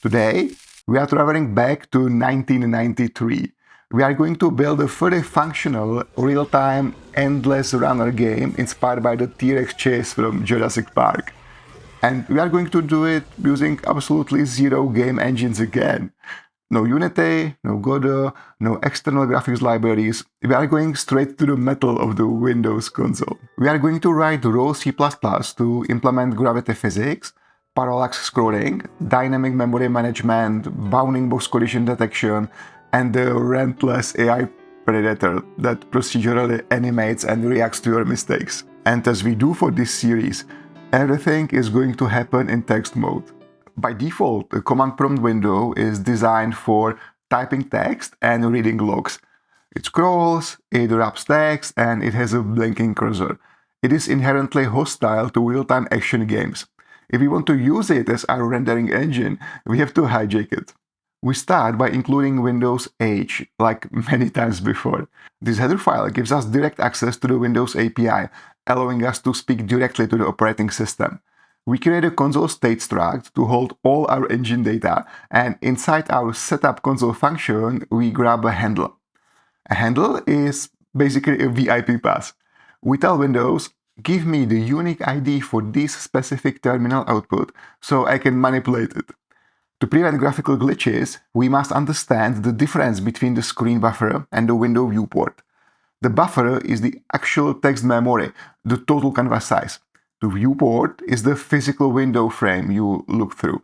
Today, we are traveling back to 1993. We are going to build a fully functional, real-time, endless runner game inspired by the T-Rex chase from Jurassic Park. And we are going to do it using absolutely zero game engines again. No Unity, no Godot, no external graphics libraries. We are going straight to the metal of the Windows console. We are going to write raw C++ to implement gravity physics, parallax scrolling, dynamic memory management, bounding box collision detection, and the relentless AI predator that procedurally animates and reacts to your mistakes. And as we do for this series, everything is going to happen in text mode. By default, the command prompt window is designed for typing text and reading logs. It scrolls, it wraps text, and it has a blinking cursor. It is inherently hostile to real-time action games. If we want to use it as our rendering engine, we have to hijack it. We start by including Windows H, like many times before. This header file gives us direct access to the Windows API, allowing us to speak directly to the operating system. We create a console state struct to hold all our engine data, and inside our setup console function, we grab a handle. A handle is basically a VIP pass. We tell Windows, give me the unique ID for this specific terminal output so I can manipulate it. To prevent graphical glitches, we must understand the difference between the screen buffer and the window viewport. The buffer is the actual text memory, the total canvas size. The viewport is the physical window frame you look through.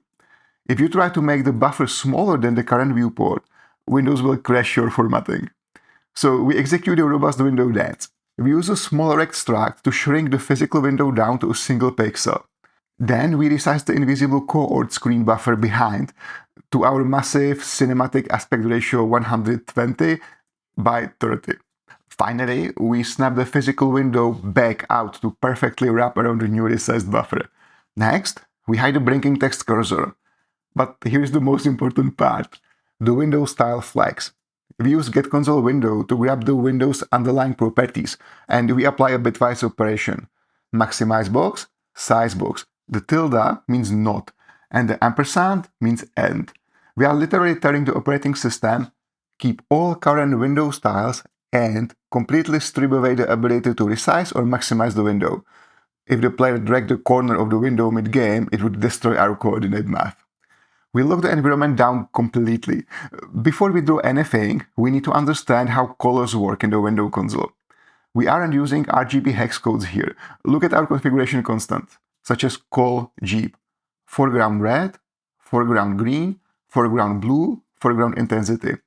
If you try to make the buffer smaller than the current viewport, Windows will crash your formatting. So we execute a robust window dance. We use a small rect struct to shrink the physical window down to a single pixel. Then we resize the invisible cohort screen buffer behind to our massive cinematic aspect ratio 120 by 30. Finally, we snap the physical window back out to perfectly wrap around the new resized buffer. Next, we hide the blinking text cursor. But here's the most important part, the window style flags. We use getConsoleWindow to grab the Windows underlying properties, and we apply a bitwise operation. Maximize box, size box. The tilde means not, and the ampersand means and. We are literally telling the operating system, keep all current window styles and completely strip away the ability to resize or maximize the window. If the player dragged the corner of the window mid-game, it would destroy our coordinate math. We lock the environment down completely. Before we draw anything, we need to understand how colors work in the window console. We aren't using RGB hex codes here. Look at our configuration constants, such as col Jeep. Foreground red, foreground green, foreground blue, foreground intensity.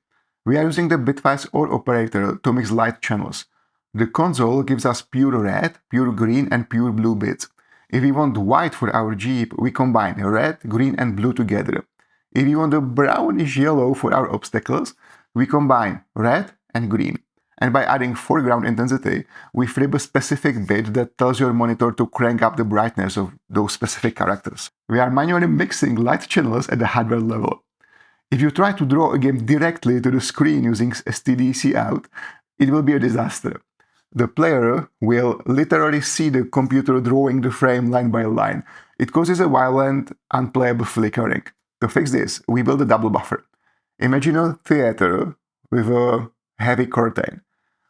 We are using the bitwise OR operator to mix light channels. The console gives us pure red, pure green, and pure blue bits. If we want white for our Jeep, we combine red, green, and blue together. If we want a brownish yellow for our obstacles, we combine red and green. And by adding foreground intensity, we flip a specific bit that tells your monitor to crank up the brightness of those specific characters. We are manually mixing light channels at the hardware level. If you try to draw a game directly to the screen using STD Cout, it will be a disaster. The player will literally see the computer drawing the frame line by line. It causes a violent, unplayable flickering. To fix this, we build a double buffer. Imagine a theater with a heavy curtain.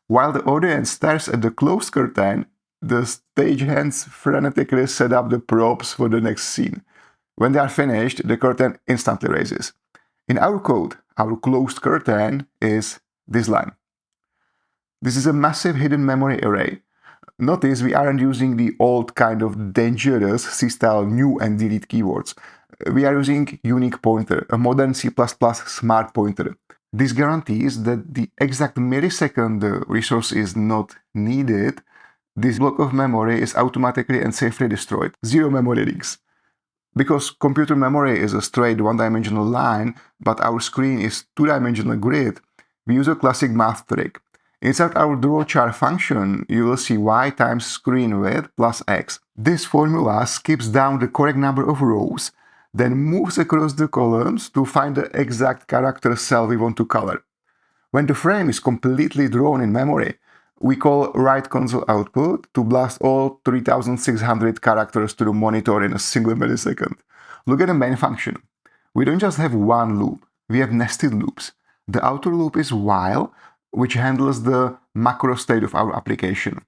While the audience stares at the closed curtain, the stagehands frenetically set up the props for the next scene. When they are finished, the curtain instantly raises. In our code, our closed curtain is this line. This is a massive hidden memory array. Notice we aren't using the old kind of dangerous C-style new and delete keywords. We are using unique pointer, a modern C++ smart pointer. This guarantees that the exact millisecond the resource is not needed, this block of memory is automatically and safely destroyed. Zero memory leaks. Because computer memory is a straight one-dimensional line, but our screen is two-dimensional grid, we use a classic math trick. Inside our drawChar function, you will see y times screen width plus x. This formula skips down the correct number of rows, then moves across the columns to find the exact character cell we want to color. When the frame is completely drawn in memory, we call write console output to blast all 3600 characters to the monitor in a single millisecond. Look at the main function. We don't just have one loop, we have nested loops. The outer loop is while, which handles the macro state of our application.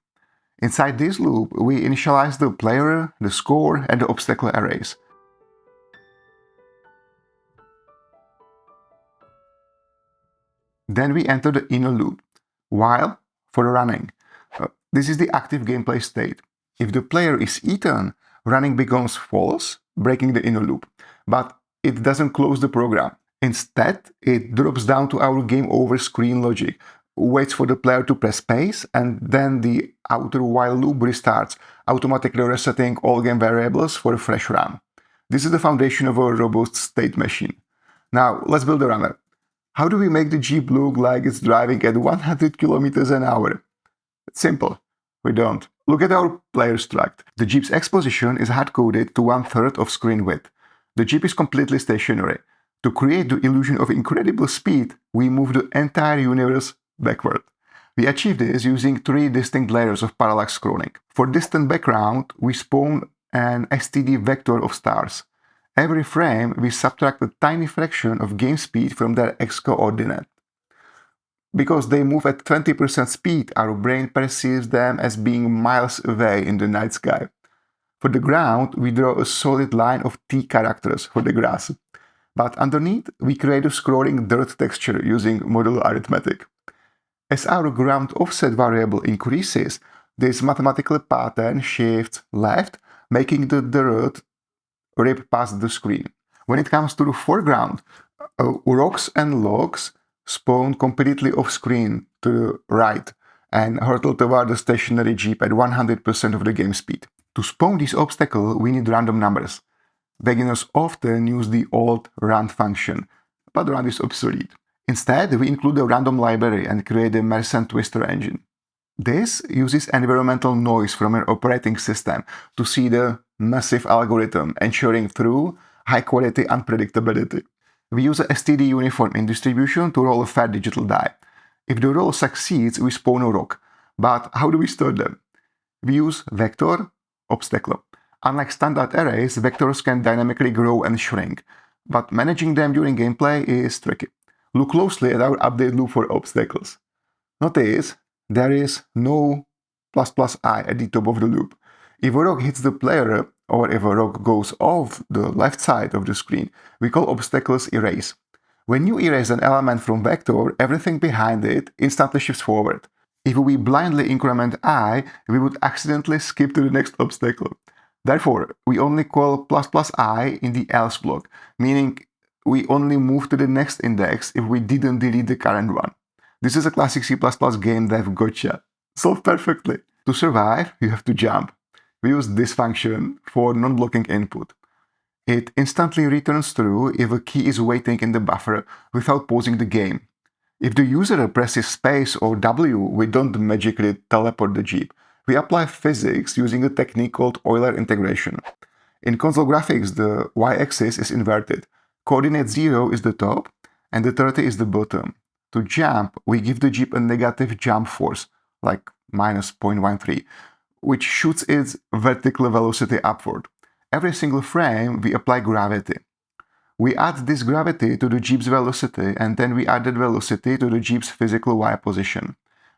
Inside this loop, we initialize the player, the score, and the obstacle arrays. Then we enter the inner loop, while for running. This is the active gameplay state. If the player is eaten, running becomes false, breaking the inner loop, but it doesn't close the program. Instead, it drops down to our game over screen logic, waits for the player to press space, and then the outer while loop restarts, automatically resetting all game variables for a fresh run. This is the foundation of a robust state machine. Now, let's build a runner. How do we make the Jeep look like it's driving at 100 kilometers an hour? It's simple. We don't. Look at our player struct. The Jeep's exposition is hard-coded to 1/3 of screen width. The Jeep is completely stationary. To create the illusion of incredible speed, we move the entire universe backward. We achieve this using 3 distinct layers of parallax scrolling. For distant background, we spawn an STD vector of stars. Every frame, we subtract a tiny fraction of game speed from their x-coordinate. Because they move at 20% speed, our brain perceives them as being miles away in the night sky. For the ground, we draw a solid line of T characters for the grass. But underneath, we create a scrolling dirt texture using modular arithmetic. As our ground offset variable increases, this mathematical pattern shifts left, making the dirt rip past the screen. When it comes to the foreground, rocks and logs spawn completely off screen to the right and hurtle toward the stationary Jeep at 100% of the game speed. To spawn this obstacle, we need random numbers. Beginners often use the old rand function, but rand is obsolete. Instead, we include a random library and create a Mersenne twister engine. This uses environmental noise from an operating system to see the massive algorithm, ensuring true, high-quality unpredictability. We use a STD uniform in distribution to roll a fair digital die. If the roll succeeds, we spawn a rock. But how do we store them? We use vector, obstacle. Unlike standard arrays, vectors can dynamically grow and shrink, but managing them during gameplay is tricky. Look closely at our update loop for obstacles. Notice there is no ++i at the top of the loop. If a rock hits the player, or if a rock goes off the left side of the screen, we call obstacles erase. When you erase an element from vector, everything behind it instantly shifts forward. If we blindly increment I, we would accidentally skip to the next obstacle. Therefore, we only call ++i in the else block, meaning we only move to the next index if we didn't delete the current one. This is a classic C++ game dev gotcha. Solved perfectly. To survive, you have to jump. We use this function for non-blocking input. It instantly returns true if a key is waiting in the buffer without pausing the game. If the user presses space or W, we don't magically teleport the Jeep. We apply physics using a technique called Euler integration. In console graphics, the y-axis is inverted. Coordinate 0 is the top, and the 30 is the bottom. To jump, we give the Jeep a negative jump force, like -0.13, which shoots its vertical velocity upward. Every single frame, we apply gravity. We add this gravity to the Jeep's velocity, and then we add that velocity to the Jeep's physical y position.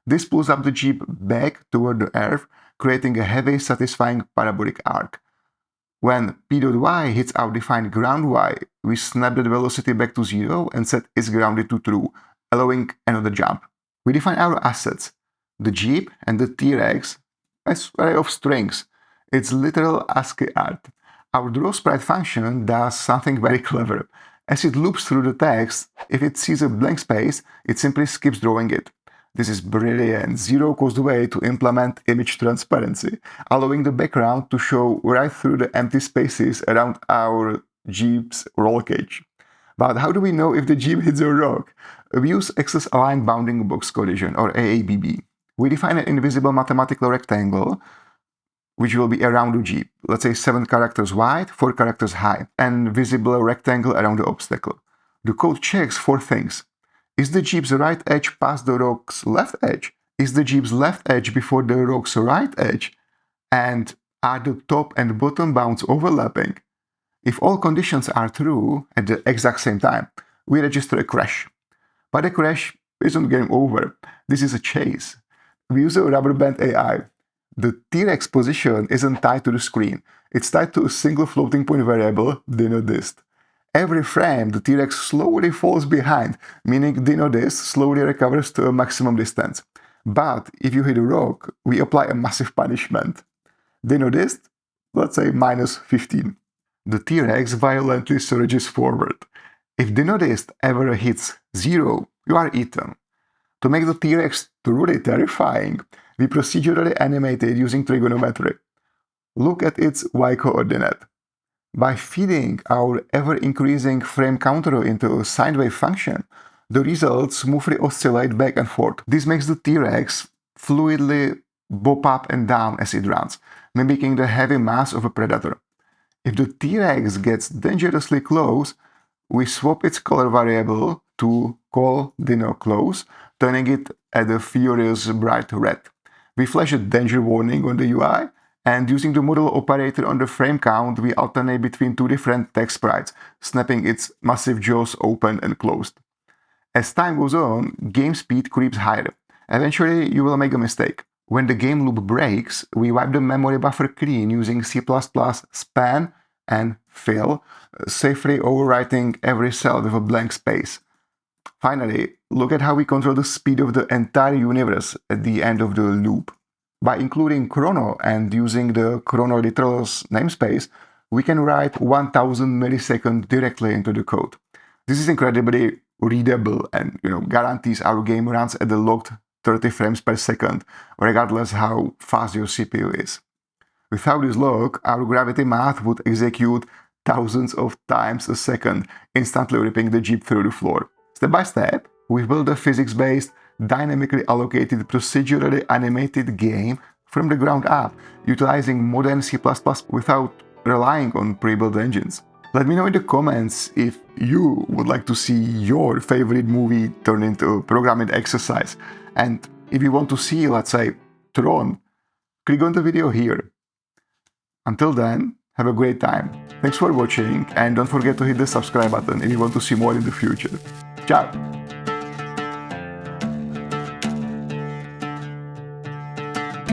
This pulls up the Jeep back toward the Earth, creating a heavy, satisfying parabolic arc. When p.y hits our defined ground y, we snap the velocity back to 0 and set its grounded to true, allowing another jump. We define our assets, the Jeep and the T-Rex, as an array of strings. It's literal ASCII art. Our drawSprite function does something very clever. As it loops through the text, if it sees a blank space, it simply skips drawing it. This is brilliant, zero-cost way to implement image transparency, allowing the background to show right through the empty spaces around our Jeep's roll cage. But how do we know if the Jeep hits a rock? We use Access Aligned Bounding Box Collision, or AABB. We define an invisible mathematical rectangle, which will be around the Jeep, let's say 7 characters wide, 4 characters high, and visible rectangle around the obstacle. The code checks 4 things. Is the Jeep's right edge past the rock's left edge? Is the Jeep's left edge before the rock's right edge? And are the top and bottom bounds overlapping? If all conditions are true at the exact same time, we register a crash. But a crash isn't game over. This is a chase. We use a rubber band AI. The T-Rex position isn't tied to the screen. It's tied to a single floating point variable, dist. Every frame, the T-Rex slowly falls behind, meaning dist slowly recovers to a maximum distance. But if you hit a rock, we apply a massive punishment. Dist, let's say minus 15. The T-Rex violently surges forward. If dist ever hits 0, you are eaten. To make the T-Rex truly terrifying, we procedurally animate it using trigonometry. Look at its y-coordinate. By feeding our ever-increasing frame counter into a sine wave function, the results smoothly oscillate back and forth. This makes the T-Rex fluidly bop up and down as it runs, mimicking the heavy mass of a predator. If the T-Rex gets dangerously close, we swap its color variable to call close, turning it at a furious bright red. We flash a danger warning on the UI, and using the model operator on the frame count, we alternate between two different text sprites, snapping its massive jaws open and closed. As time goes on, game speed creeps higher. Eventually, you will make a mistake. When the game loop breaks, we wipe the memory buffer clean using C++ span and fill, safely overwriting every cell with a blank space. Finally, look at how we control the speed of the entire universe at the end of the loop. By including chrono and using the chrono literals namespace, we can write 1000 milliseconds directly into the code. This is incredibly readable and guarantees our game runs at the locked 30 frames per second, regardless how fast your CPU is. Without this lock, our gravity math would execute thousands of times a second, instantly ripping the Jeep through the floor. Step by step, we've built a physics-based, dynamically allocated, procedurally animated game from the ground up, utilizing modern C++ without relying on pre-built engines. Let me know in the comments if you would like to see your favorite movie turned into a programming exercise. And if you want to see, let's say, Tron, click on the video here. Until then, have a great time. Thanks for watching, and don't forget to hit the subscribe button if you want to see more in the future. Ciao!